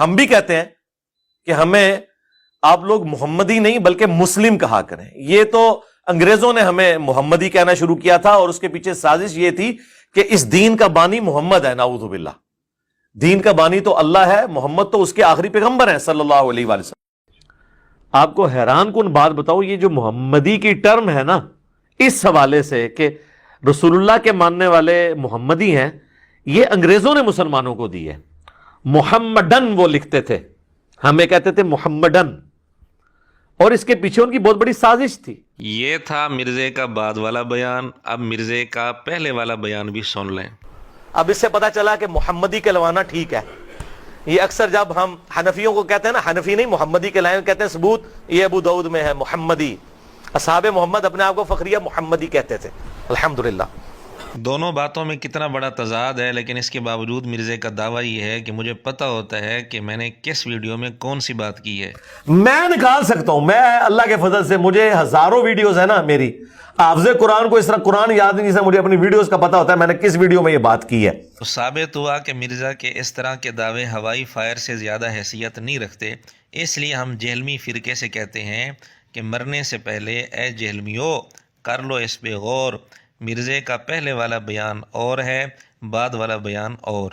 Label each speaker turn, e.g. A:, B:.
A: ہم بھی کہتے ہیں کہ ہمیں آپ لوگ محمدی نہیں بلکہ مسلم کہا کریں. یہ تو انگریزوں نے ہمیں محمدی کہنا شروع کیا تھا، اور اس کے پیچھے سازش یہ تھی کہ اس دین کا بانی محمد ہے. نعوذ باللہ، دین کا بانی تو اللہ ہے، محمد تو اس کے آخری پیغمبر ہیں صلی اللہ علیہ وآلہ وسلم. آپ کو حیران کن بات بتاؤ، یہ جو محمدی کی ٹرم ہے نا، اس حوالے سے کہ رسول اللہ کے ماننے والے محمدی ہیں، یہ انگریزوں نے مسلمانوں کو دی ہے. محمدن وہ لکھتے تھے، ہمیں کہتے تھے محمدن، اور اس کے پیچھے ان کی بہت بڑی سازش تھی.
B: یہ تھا مرزے کا بعد والا بیان، اب مرزے کا پہلے والا بیان بھی سن لیں.
A: اب اس سے پتا چلا کہ محمدی کہلوانا ٹھیک ہے. یہ اکثر جب ہم حنفیوں کو کہتے ہیں نا، حنفی نہیں محمدی کہلائیں، کہتے ہیں ثبوت یہ ابو داؤد میں ہے محمدی. اصحاب محمد اپنے آپ کو فخریہ محمدی کہتے تھے. الحمدللہ.
B: دونوں باتوں میں کتنا بڑا تضاد ہے، لیکن اس کے باوجود مرزے کا دعویٰ یہ ہے کہ مجھے پتہ ہوتا ہے کہ میں نے کس ویڈیو میں کون سی بات کی ہے.
A: میں نکال سکتا ہوں، میں اللہ کے فضل سے مجھے ہزاروں ویڈیوز ہیں نا میری، حافظ قرآن کو اس طرح قرآن یاد نہیں سے مجھے اپنی ویڈیوز کا پتہ ہوتا ہے میں نے کس ویڈیو میں یہ بات کی ہے.
B: تو ثابت ہوا کہ مرزا کے اس طرح کے دعوے ہوائی فائر سے زیادہ حیثیت نہیں رکھتے. اس لیے ہم جہلمی فرقے سے کہتے ہیں کہ مرنے سے پہلے اے جہلمیو کر لو اس پہ غور. مرزے کا پہلے والا بیان اور ہے، بعد والا بیان اور.